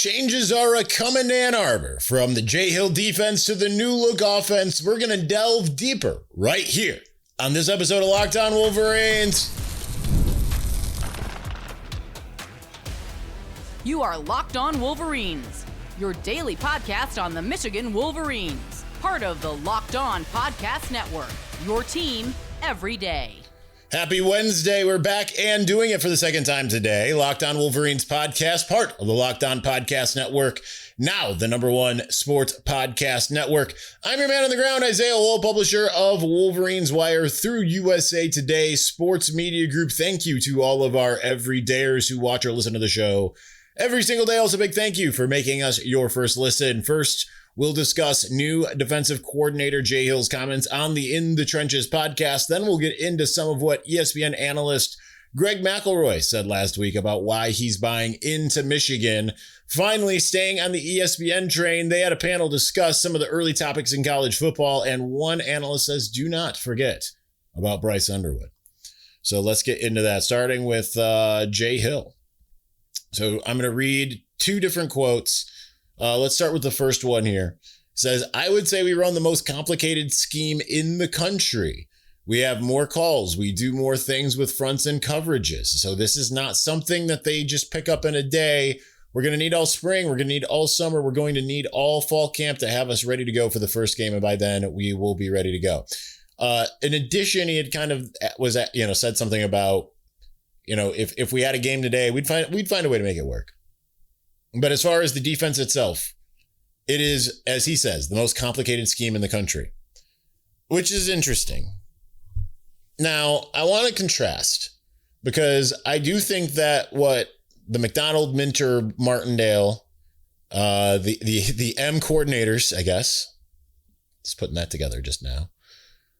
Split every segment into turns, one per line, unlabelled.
Changes are a-coming to Ann Arbor. From the J Hill defense to the new look offense, we're going to delve deeper right here on this episode of Locked On Wolverines.
You are Locked On Wolverines, your daily podcast on the Michigan Wolverines, part of the Locked On Podcast Network, your team every day.
Happy Wednesday. We're back and doing it for the second time today. Locked On Wolverines podcast, part of the Locked On Podcast Network, now the #1 sports podcast network. I'm your man on the ground, Isaiah Lowell, publisher of Wolverines Wire through USA Today Sports Media Group. Thank you to all of our everydayers who watch or listen to the show every single day. Also, big thank you for making us your first listen. First, we'll discuss new defensive coordinator Jay Hill's comments on the In the Trenches podcast. Then we'll get into some of what ESPN analyst Greg McElroy said last week about why he's buying into Michigan. Finally, staying on the ESPN train, they had a panel discuss some of the early topics in college football, and one analyst says, do not forget about Bryce Underwood. So let's get into that, starting with Jay Hill. So I'm going to read two different quotes. Let's start with the first one here. It says, I would say we run the most complicated scheme in the country. We have more calls. We do more things with fronts and coverages. So this is not something that they just pick up in a day. We're going to need all spring. We're going to need all summer. We're going to need all fall camp to have us ready to go for the first game. And by then we will be ready to go. In addition, he had kind of said something about, if we had a game today, we'd find a way to make it work. But as far as the defense itself, it is, as he says, the most complicated scheme in the country, which is interesting. Now, I want to contrast because I do think that what the McDonald, Minter, Martindale, the M coordinators, I guess, just putting that together just now,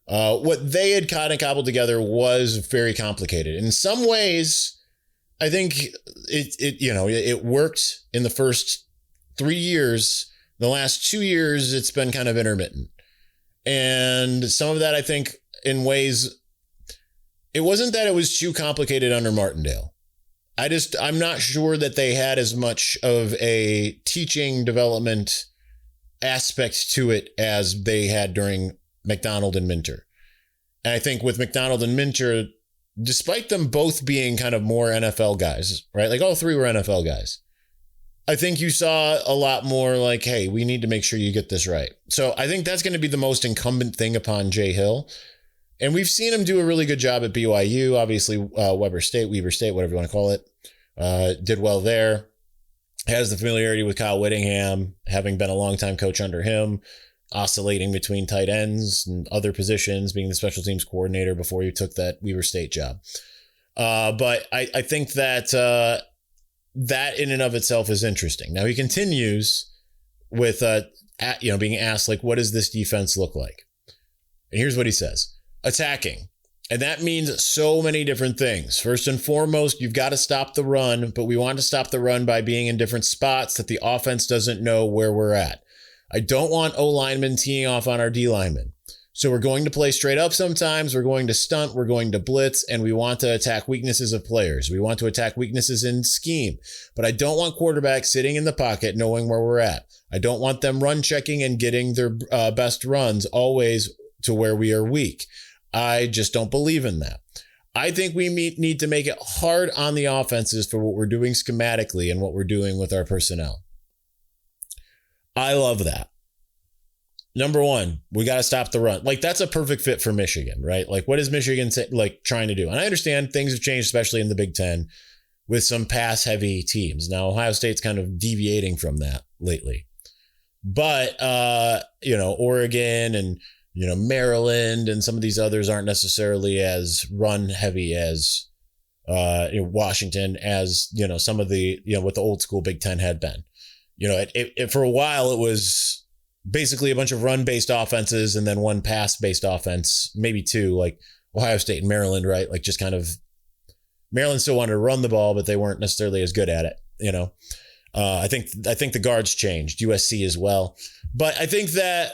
what they had kind of cobbled together was very complicated. In some ways, I think it worked in the first 3 years. The last 2 years, it's been kind of intermittent. And some of that, I think, in ways, it wasn't that it was too complicated under Martindale. I'm not sure that they had as much of a teaching development aspect to it as they had during McDonald and Minter. And I think with McDonald and Minter, despite them both being kind of more NFL guys, right? Like all three were NFL guys. I think you saw a lot more like, hey, we need to make sure you get this right. So I think that's going to be the most incumbent thing upon Jay Hill. And we've seen him do a really good job at BYU. Obviously, Weber State, whatever you want to call it, did well there. Has the familiarity with Kyle Whittingham, having been a longtime coach under him, oscillating between tight ends and other positions, being the special teams coordinator before he took that Weber State job. But I think that that in and of itself is interesting. Now he continues with being asked, like, what does this defense look like? And here's what he says. Attacking. And that means so many different things. First and foremost, you've got to stop the run, but we want to stop the run by being in different spots that the offense doesn't know where we're at. I don't want O linemen teeing off on our D linemen. So we're going to play straight up sometimes. We're going to stunt. We're going to blitz. And we want to attack weaknesses of players. We want to attack weaknesses in scheme. But I don't want quarterbacks sitting in the pocket knowing where we're at. I don't want them run checking and getting their best runs always to where we are weak. I just don't believe in that. I think we need to make it hard on the offenses for what we're doing schematically and what we're doing with our personnel. I love that. Number one, we got to stop the run. Like, that's a perfect fit for Michigan, right? Like, what is Michigan trying to do? And I understand things have changed, especially in the Big Ten, with some pass-heavy teams. Now, Ohio State's kind of deviating from that lately. But, Oregon and, Maryland and some of these others aren't necessarily as run-heavy as Washington, as, some of the, what the old school Big Ten had been. For a while, it was basically a bunch of run-based offenses and then one pass-based offense, maybe two, like Ohio State and Maryland, right? Like, just kind of, Maryland still wanted to run the ball, but they weren't necessarily as good at it, I think the guards changed, USC as well. But I think that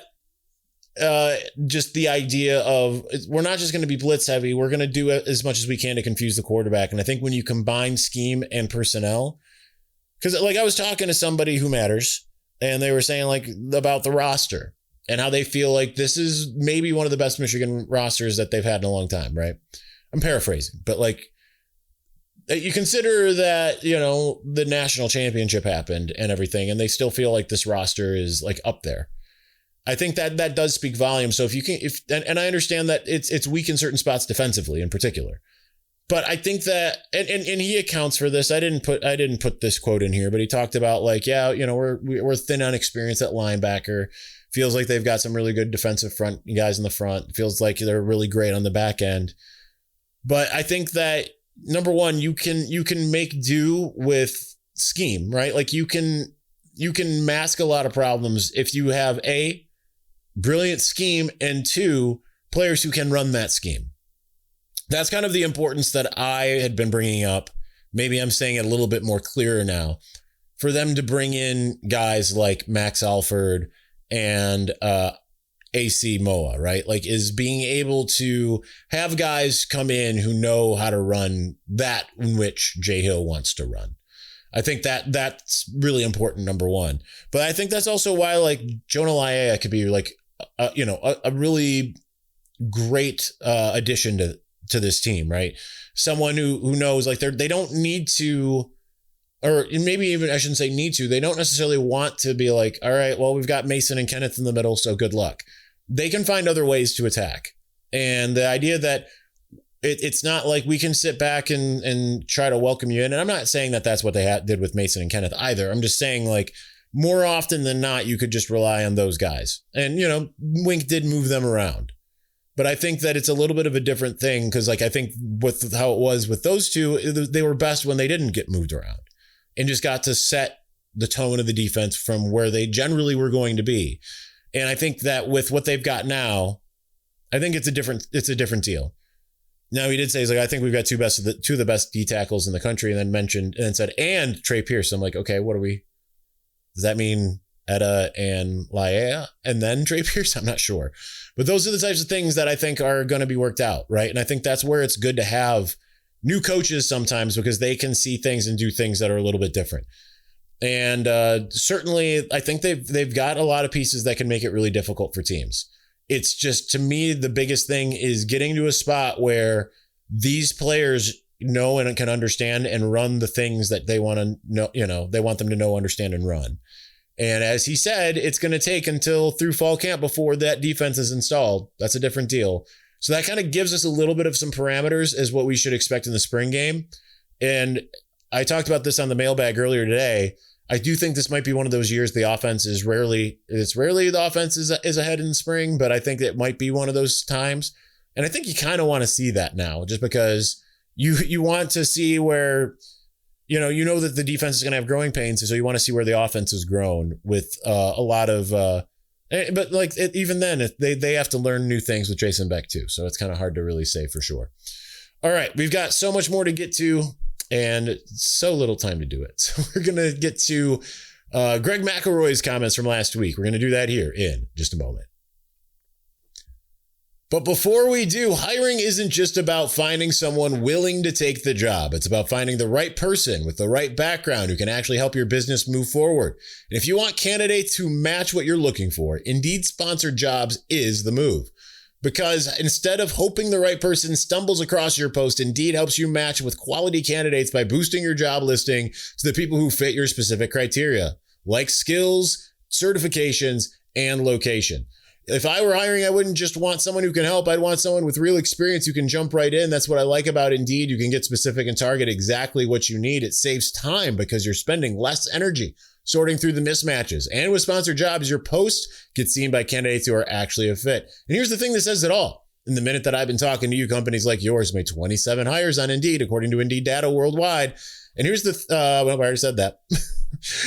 just the idea of we're not just going to be blitz heavy. We're going to do as much as we can to confuse the quarterback. And I think when you combine scheme and personnel, Because like I was talking to somebody who matters, and they were saying like about the roster and how they feel like this is maybe one of the best Michigan rosters that they've had in a long time, right? I'm paraphrasing, but like you consider that, you know, the national championship happened and everything, and they still feel like this roster is like up there. I think that does speak volumes. So if you can, and I understand that it's weak in certain spots defensively in particular, but I think that, and he accounts for this. I didn't put this quote in here, but he talked about like, yeah, you know, we're thin on experience at linebacker. Feels like they've got some really good defensive front guys in the front. Feels like they're really great on the back end. But I think that number one, you can make do with scheme, right? Like you can mask a lot of problems if you have a brilliant scheme and two, players who can run that scheme. That's kind of the importance that I had been bringing up. Maybe I'm saying it a little bit more clearer now. For them to bring in guys like Max Alford and AC Moa, right? Like is being able to have guys come in who know how to run that in which Jay Hill wants to run. I think that's really important, number one. But I think that's also why like Jonah Laia could be like, a really great addition to this team, right? Someone who knows like they don't need to, or maybe even I shouldn't say need to, they don't necessarily want to be like, all right, well, we've got Mason and Kenneth in the middle, so good luck. They can find other ways to attack. And the idea that it's not like we can sit back and try to welcome you in. And I'm not saying that that's what they did with Mason and Kenneth either. I'm just saying like more often than not, you could just rely on those guys. And, you know, Wink did move them around. But I think that it's a little bit of a different thing because like I think with how it was with those two, they were best when they didn't get moved around and just got to set the tone of the defense from where they generally were going to be. And I think that with what they've got now, I think it's a different deal. Now he did say, he's like, I think we've got two of the best D tackles in the country, and then said, and Trey Pierce. I'm like, okay, does that mean Etta and Laia and then Trey Pierce? I'm not sure. But those are the types of things that I think are going to be worked out, right? And I think that's where it's good to have new coaches sometimes because they can see things and do things that are a little bit different. And certainly, I think they've got a lot of pieces that can make it really difficult for teams. It's just, to me, the biggest thing is getting to a spot where these players know and can understand and run the things that they want to know, you know, they want them to know, understand, and run. And as he said, it's going to take until through fall camp before that defense is installed. That's a different deal. So that kind of gives us a little bit of some parameters as what we should expect in the spring game. And I talked about this on the mailbag earlier today. I do think this might be one of those years the offense is rarely the offense is ahead in the spring, but I think it might be one of those times. And I think you kind of want to see that now just because you want to see where, you know that the defense is going to have growing pains. So you want to see where the offense has grown with a lot of, but like even then they have to learn new things with Jason Beck too. So it's kind of hard to really say for sure. All right. We've got so much more to get to and so little time to do it. So we're going to get to Greg McElroy's comments from last week. We're going to do that here in just a moment. But before we do, hiring isn't just about finding someone willing to take the job. It's about finding the right person with the right background who can actually help your business move forward. And if you want candidates who match what you're looking for, Indeed Sponsored Jobs is the move. Because instead of hoping the right person stumbles across your post, Indeed helps you match with quality candidates by boosting your job listing to the people who fit your specific criteria, like skills, certifications, and location. If I were hiring, I wouldn't just want someone who can help. I'd want someone with real experience who can jump right in. That's what I like about Indeed. You can get specific and target exactly what you need. It saves time because you're spending less energy sorting through the mismatches. And with sponsored jobs, your posts get seen by candidates who are actually a fit. And here's the thing that says it all. In the minute that I've been talking to you, companies like yours made 27 hires on Indeed, according to Indeed data worldwide. And here's the, well, I already said that.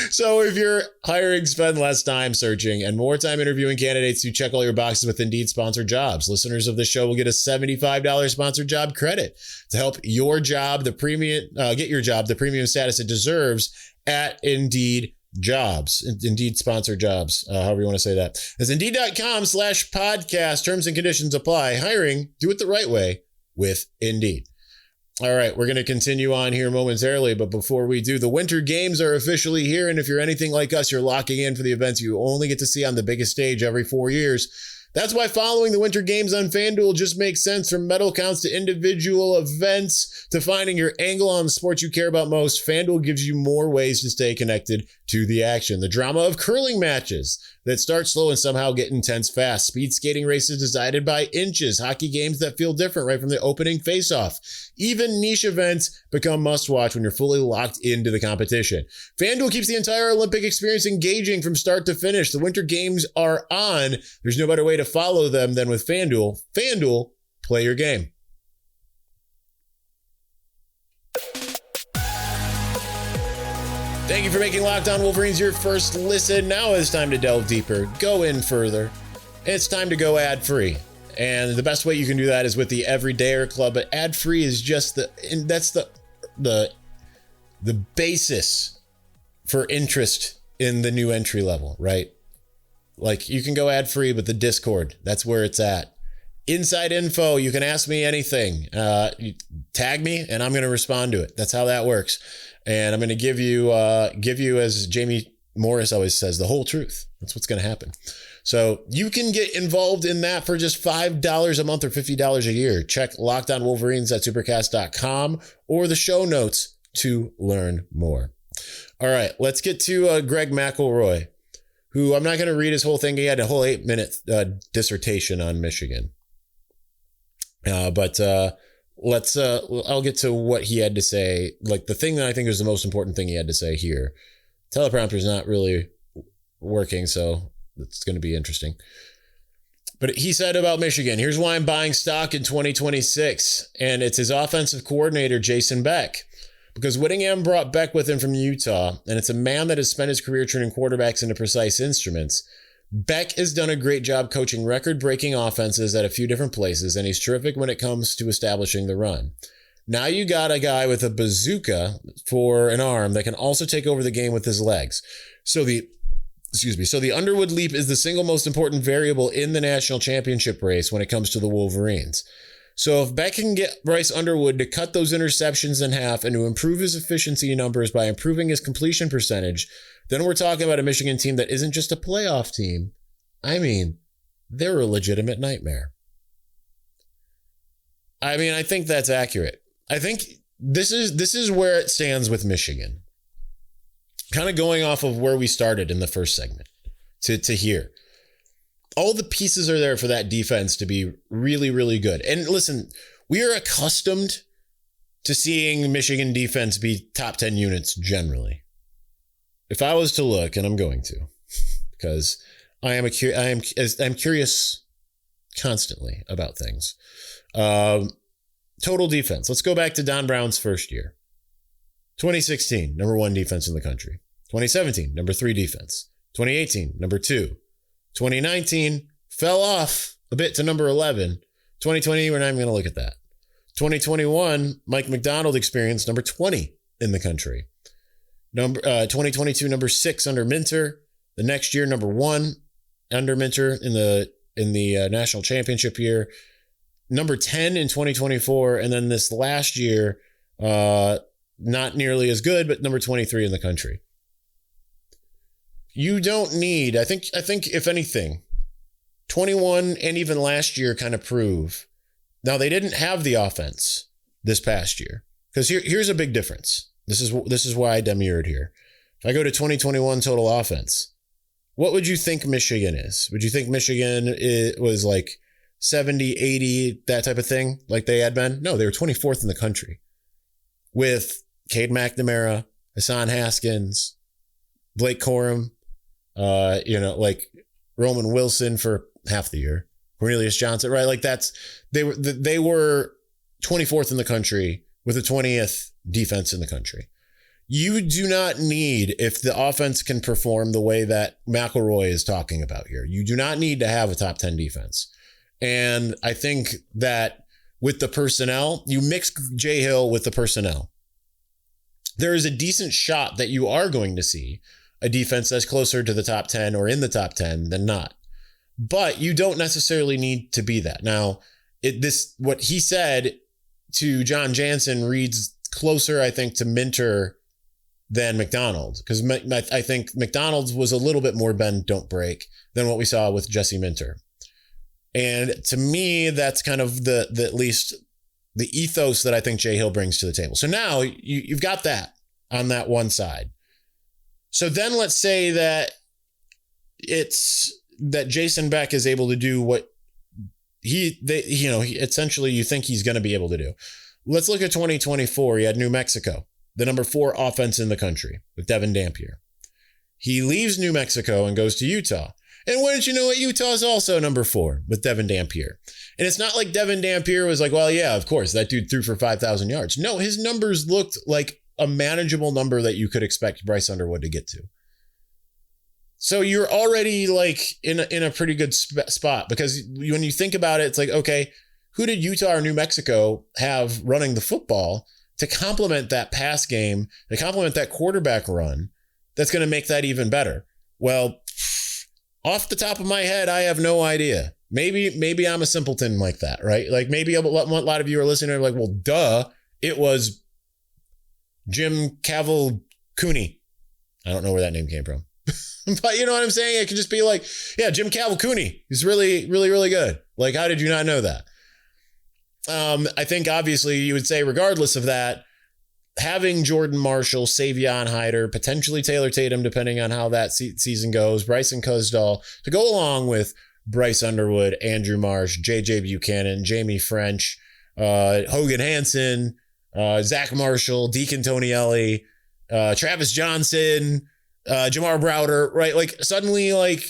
So if you're hiring, spend less time searching and more time interviewing candidates who check all your boxes with Indeed Sponsored Jobs. Listeners of this show will get a $75 sponsored job credit to help your job, the premium, get your job the premium status it deserves at Indeed Jobs, Indeed Sponsored Jobs, however you want to say that. It's Indeed.com/podcast. Terms and conditions apply. Hiring, do it the right way with Indeed. All right, we're going to continue on here momentarily, but before we do, the Winter Games are officially here, and if you're anything like us, you're locking in for the events you only get to see on the biggest stage every 4 years. That's why following the Winter Games on FanDuel just makes sense. From medal counts to individual events to finding your angle on the sports you care about most, FanDuel gives you more ways to stay connected to the action. The drama of curling matches that start slow and somehow get intense fast. Speed skating races decided by inches. Hockey games that feel different right from the opening face-off. Even niche events become must-watch when you're fully locked into the competition. FanDuel keeps the entire Olympic experience engaging from start to finish. The Winter Games are on. There's no better way to follow them than with FanDuel. FanDuel, play your game. Thank you for making Locked On Wolverines your first listen. Now it's time to delve deeper, go in further. It's time to go ad-free. And the best way you can do that is with the Everydayer Club. But ad-free is just that's the basis for interest in the new entry level, right? Like, you can go ad-free, but the Discord, that's where it's at. Inside info, you can ask me anything. You tag me, and I'm going to respond to it. That's how that works. And I'm going to give you, as Jamie Morris always says, the whole truth. That's what's going to happen. So you can get involved in that for just $5 a month or $50 a year. Check Locked On Wolverines at supercast.com or the show notes to learn more. All right, let's get to Greg McElroy, who I'm not going to read his whole thing. He had a whole 8-minute dissertation on Michigan. But I'll get to what he had to say. Like, the thing that I think is the most important thing he had to say here. Teleprompter's not really working, so it's going to be interesting. But he said about Michigan, here's why I'm buying stock in 2026. And it's his offensive coordinator, Jason Beck. Because Whittingham brought Beck with him from Utah, and it's a man that has spent his career turning quarterbacks into precise instruments. Beck has done a great job coaching record-breaking offenses at a few different places, and he's terrific when it comes to establishing the run. Now you got a guy with a bazooka for an arm that can also take over the game with his legs. So the Underwood leap is the single most important variable in the national championship race when it comes to the Wolverines. So if Beck can get Bryce Underwood to cut those interceptions in half and to improve his efficiency numbers by improving his completion percentage, then we're talking about a Michigan team that isn't just a playoff team. I mean, they're a legitimate nightmare. I mean, I think that's accurate. I think this is where it stands with Michigan. Kind of going off of where we started in the first segment to here. All the pieces are there for that defense to be really, really good. And listen, we are accustomed to seeing Michigan defense be top 10 units generally. If I was to look, and I'm going to, because I'm curious constantly about things. Total defense. Let's go back to Don Brown's first year. 2016, number 1 defense in the country. 2017, number 3 defense. 2018, number 2. 2019 fell off a bit to number 11. 2020, we're not even going to look at that. 2021, Mike McDonald experience, number 20 in the country. 2022, number 6 under Minter. The next year, number 1 under Minter in the national championship year. Number 10 in 2024, and then this last year, not nearly as good, but number 23 in the country. You don't need, I think if anything, 21 and even last year kind of prove. Now, they didn't have the offense this past year, because here's a big difference. This is why I demurred here. If I go to 2021 total offense, what would you think Michigan is? Would you think Michigan was like 70, 80, that type of thing, like they had been? No, they were 24th in the country with Cade McNamara, Hassan Haskins, Blake Corum, like Roman Wilson for half the year, Cornelius Johnson, right? Like they were 24th in the country with the 20th defense in the country. You do not need, if the offense can perform the way that McElroy is talking about here, you do not need to have a top 10 defense. And I think that with the personnel, you mix Jay Hill with the personnel, there is a decent shot that you are going to see a defense that's closer to the top 10 or in the top 10 than not. But you don't necessarily need to be that. Now, what he said to John Jansen reads closer, I think, to Minter than McDonald, because I think McDonald's was a little bit more bend, don't break than what we saw with Jesse Minter. And to me, that's kind of the at least the ethos that I think Jay Hill brings to the table. So now you've got that on that one side. So then let's say that Jason Beck is able to do what essentially you think he's going to be able to do. Let's look at 2024. He had New Mexico, the number 4 offense in the country with Devon Dampier. He leaves New Mexico and goes to Utah. And wouldn't you know it, Utah is also number 4 with Devon Dampier. And it's not like Devon Dampier was like, well, yeah, of course, that dude threw for 5,000 yards. No, his numbers looked like a manageable number that you could expect Bryce Underwood to get to. So you're already like in a pretty good spot, because when you think about it, it's like, okay, who did Utah or New Mexico have running the football to complement that pass game, to complement that quarterback run that's going to make that even better? Well, off the top of my head, I have no idea. Maybe I'm a simpleton like that, right? Like maybe a lot of you are listening and are like, well, duh, it was Jim Cavalcooney. I don't know where that name came from. But you know what I'm saying? It could just be like, yeah, Jim Cavalcooney. He's really, really, really good. Like, how did you not know that? I think obviously you would say, regardless of that, having Jordan Marshall, Savion Hyder, potentially Taylor Tatum, depending on how that season goes, Bryson Cusdahl, to go along with Bryce Underwood, Andrew Marsh, JJ Buchanan, Jamie French, Hogan Hansen, Zach Marshall, Deacon Tonielli, Travis Johnson, Jamar Browder, right? Like suddenly, like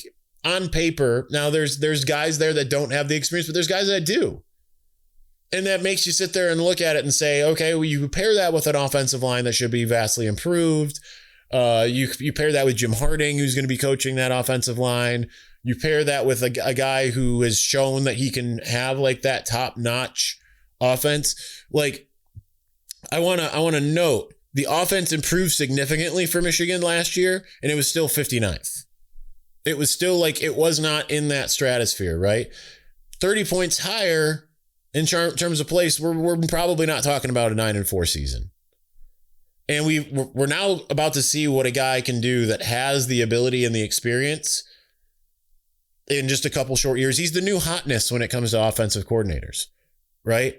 on paper, now there's guys there that don't have the experience, but there's guys that do. And that makes you sit there and look at it and say, okay, well, you pair that with an offensive line that should be vastly improved. You pair that with Jim Harding, who's going to be coaching that offensive line. You pair that with a guy who has shown that he can have like that top-notch offense. Like, I want to note, the offense improved significantly for Michigan last year, and it was still 59th. It was still like, it was not in that stratosphere, right? 30 points higher in terms of place, we're probably not talking about a 9-4 season. And we're now about to see what a guy can do that has the ability and the experience in just a couple short years. He's the new hotness when it comes to offensive coordinators, right?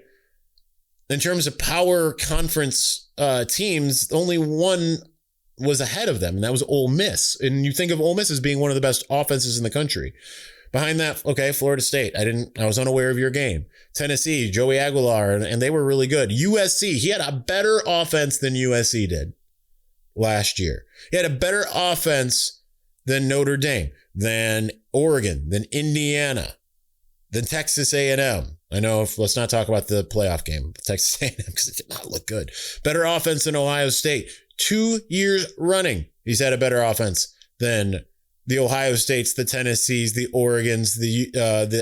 In terms of power conference teams, only one was ahead of them, and that was Ole Miss. And you think of Ole Miss as being one of the best offenses in the country. Behind that, okay, Florida State. I was unaware of your game. Tennessee, Joey Aguilar, and they were really good. USC, he had a better offense than USC did last year. He had a better offense than Notre Dame, than Oregon, than Indiana, than Texas A&M. I know, let's not talk about the playoff game, Texas A&M, because it did not look good. Better offense than Ohio State. 2 years running, he's had a better offense than the Ohio States, the Tennessees, the Oregons, the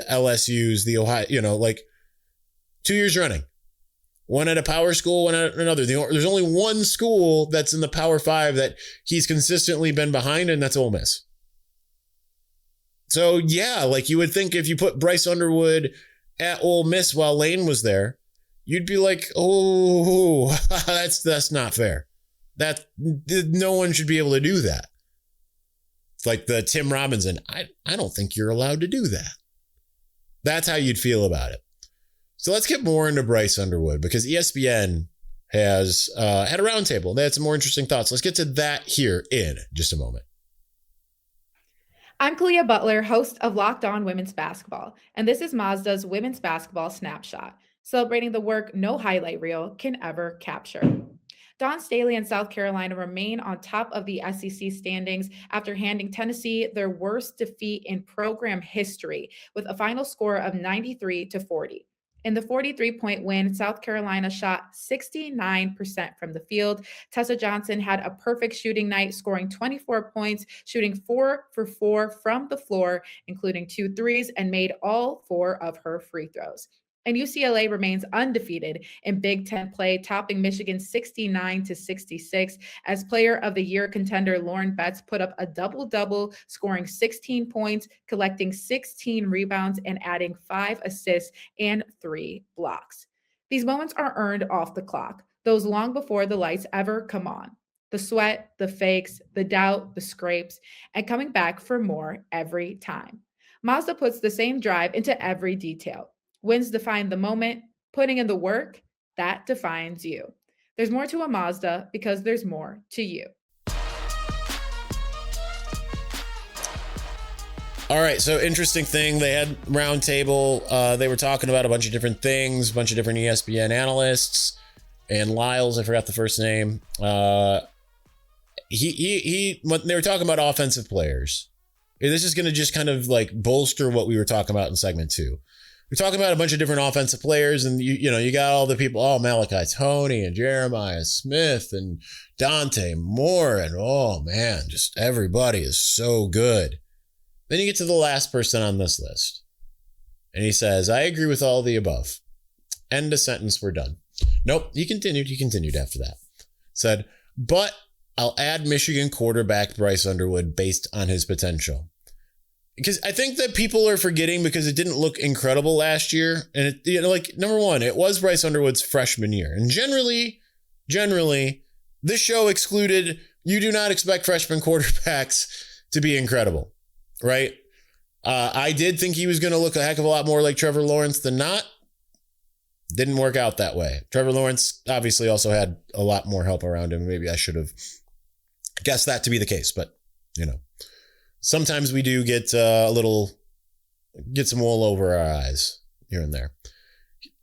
LSUs, the Ohio, like 2 years running. One at a power school, one at another. There's only one school that's in the Power 5 that he's consistently been behind, and that's Ole Miss. So, yeah, like you would think if you put Bryce Underwood at Ole Miss while Lane was there, you'd be like, oh, that's not fair. That no one should be able to do that. It's like the Tim Robinson. I don't think you're allowed to do that. That's how you'd feel about it. So let's get more into Bryce Underwood, because ESPN has had a roundtable. They had some more interesting thoughts. Let's get to that here in just a moment.
I'm Kalia Butler, host of Locked On Women's Basketball, and this is Mazda's Women's Basketball Snapshot, celebrating the work no highlight reel can ever capture. Dawn Staley and South Carolina remain on top of the SEC standings after handing Tennessee their worst defeat in program history with a final score of 93-40. In the 43-point win, South Carolina shot 69% from the field. Tessa Johnson had a perfect shooting night, scoring 24 points, shooting 4 for 4 from the floor, including 2 threes, and made all 4 of her free throws. And UCLA remains undefeated in Big Ten play, topping Michigan 69-66 as Player of the Year contender Lauren Betts put up a double-double, scoring 16 points, collecting 16 rebounds, and adding 5 assists and 3 blocks. These moments are earned off the clock, those long before the lights ever come on. The sweat, the fakes, the doubt, the scrapes, and coming back for more every time. Mazda puts the same drive into every detail. Wins define the moment, putting in the work, that defines you. There's more to a Mazda because there's more to you.
All right, so interesting thing. They had roundtable. They were talking about a bunch of different things, a bunch of different ESPN analysts, and Lyles, I forgot the first name. When they were talking about offensive players. This is going to just kind of like bolster what we were talking about in segment 2. We're talking about a bunch of different offensive players, and you got all the people, Malachi Tony and Jeremiah Smith and Dante Moore, and oh man, just everybody is so good. Then you get to the last person on this list, and he says, I agree with all the above. End of sentence, we're done. Nope, he continued after that. Said, but I'll add Michigan quarterback Bryce Underwood based on his potential. Because I think that people are forgetting because it didn't look incredible last year. And number one, it was Bryce Underwood's freshman year. And generally, this show excluded, you do not expect freshman quarterbacks to be incredible. Right? I did think he was going to look a heck of a lot more like Trevor Lawrence than not. Didn't work out that way. Trevor Lawrence obviously also had a lot more help around him. Maybe I should have guessed that to be the case, but sometimes we do get some wool over our eyes here and there.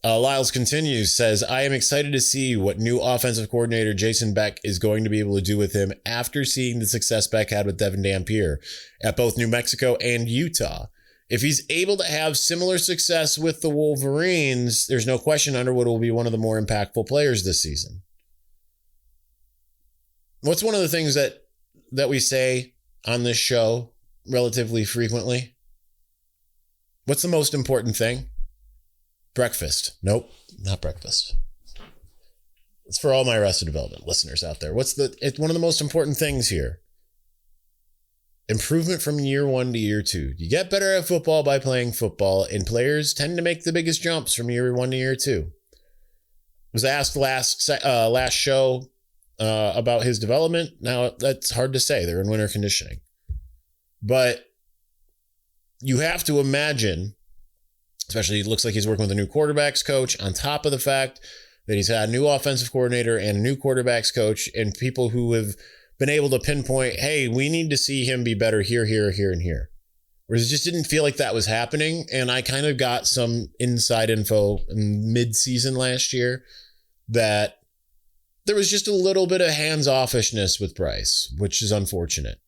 Lyles continues, says, I am excited to see what new offensive coordinator Jason Beck is going to be able to do with him after seeing the success Beck had with Devon Dampier at both New Mexico and Utah. If he's able to have similar success with the Wolverines, there's no question Underwood will be one of the more impactful players this season. What's one of the things that we say on this show relatively frequently? What's the most important thing? Breakfast. Nope, not breakfast. It's for all my Arrested Development listeners out there. It's one of the most important things here. Improvement from year 1 to year 2. You get better at football by playing football, and players tend to make the biggest jumps from year 1 to year 2. Was asked last show about his development. Now, that's hard to say. They're in winter conditioning. But you have to imagine, especially it looks like he's working with a new quarterbacks coach, on top of the fact that he's had a new offensive coordinator and a new quarterbacks coach and people who have been able to pinpoint, hey, we need to see him be better here, here, here, and here. Whereas it just didn't feel like that was happening. And I kind of got some inside info in mid-season last year that there was just a little bit of hands-offishness with Bryce, which is unfortunate.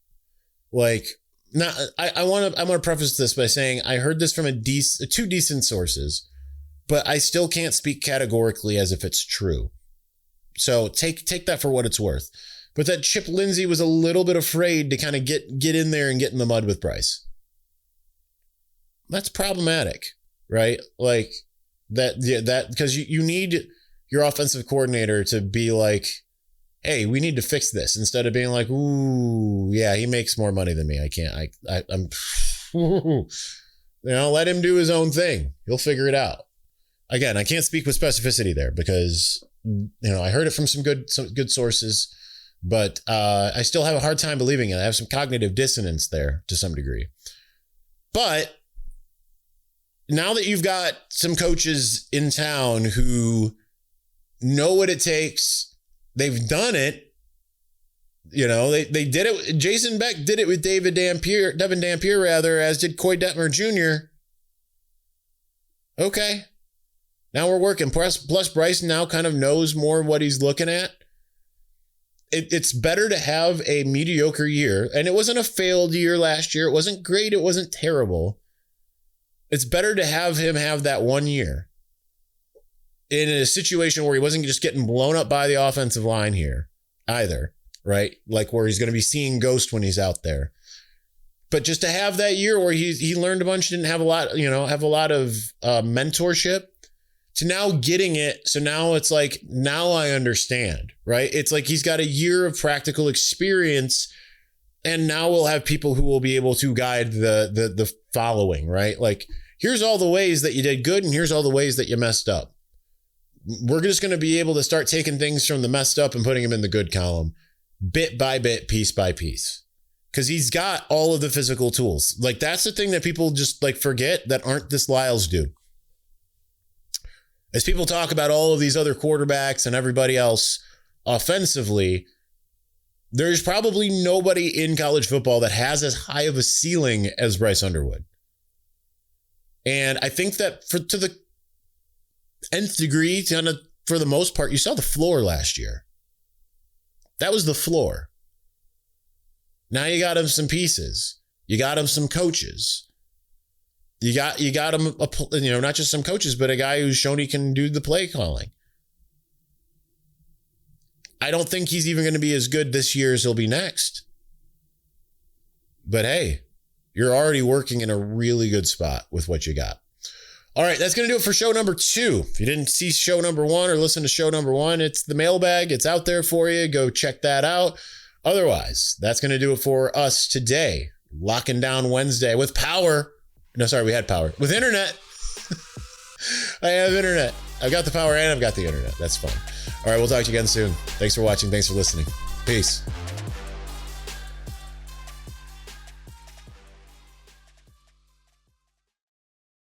Now, I want to preface this by saying I heard this from two decent sources, but I still can't speak categorically as if it's true. So take that for what it's worth. But that Chip Lindsey was a little bit afraid to kind of get in there and get in the mud with Bryce. That's problematic, right? Like that because you need your offensive coordinator to be like, hey, we need to fix this, instead of being like, ooh, yeah, he makes more money than me. I'm let him do his own thing. He'll figure it out. Again, I can't speak with specificity there because, I heard it from some good sources, but I still have a hard time believing it. I have some cognitive dissonance there to some degree. But now that you've got some coaches in town who know what it takes, they've done it. They did it. Jason Beck did it with Devon Dampier, as did Coy Detmer Jr. Okay. Now we're working. Plus Bryce now kind of knows more what he's looking at. It's better to have a mediocre year. And it wasn't a failed year last year. It wasn't great. It wasn't terrible. It's better to have him have that 1 year in a situation where he wasn't just getting blown up by the offensive line here either, right? Like where he's going to be seeing ghosts when he's out there. But just to have that year where he learned a bunch, didn't have a lot, have a lot of mentorship, to now getting it. So now it's like, now I understand, right? It's like he's got a year of practical experience, and now we'll have people who will be able to guide the following, right? Like, here's all the ways that you did good, and here's all the ways that you messed up. we're just going to be able to start taking things from the messed up and putting them in the good column, bit by bit, piece by piece. Because he's got all of the physical tools. Like, that's the thing that people just like forget that aren't this Lyles dude. As people talk about all of these other quarterbacks and everybody else offensively, there's probably nobody in college football that has as high of a ceiling as Bryce Underwood. And I think that to the nth degree, for the most part, you saw the floor last year. That was the floor. Now you got him some pieces. You got him some coaches. You got him, not just some coaches, but a guy who's shown he can do the play calling. I don't think he's even going to be as good this year as he'll be next. But hey, you're already working in a really good spot with what you got. All right, that's going to do it for show number 2. If you didn't see show number 1 or listen to show number 1, it's the mailbag. It's out there for you. Go check that out. Otherwise, that's going to do it for us today. Locking down Wednesday with power. No, sorry, we had power. With internet. I have internet. I've got the power and I've got the internet. That's fun. All right, we'll talk to you again soon. Thanks for watching. Thanks for listening. Peace.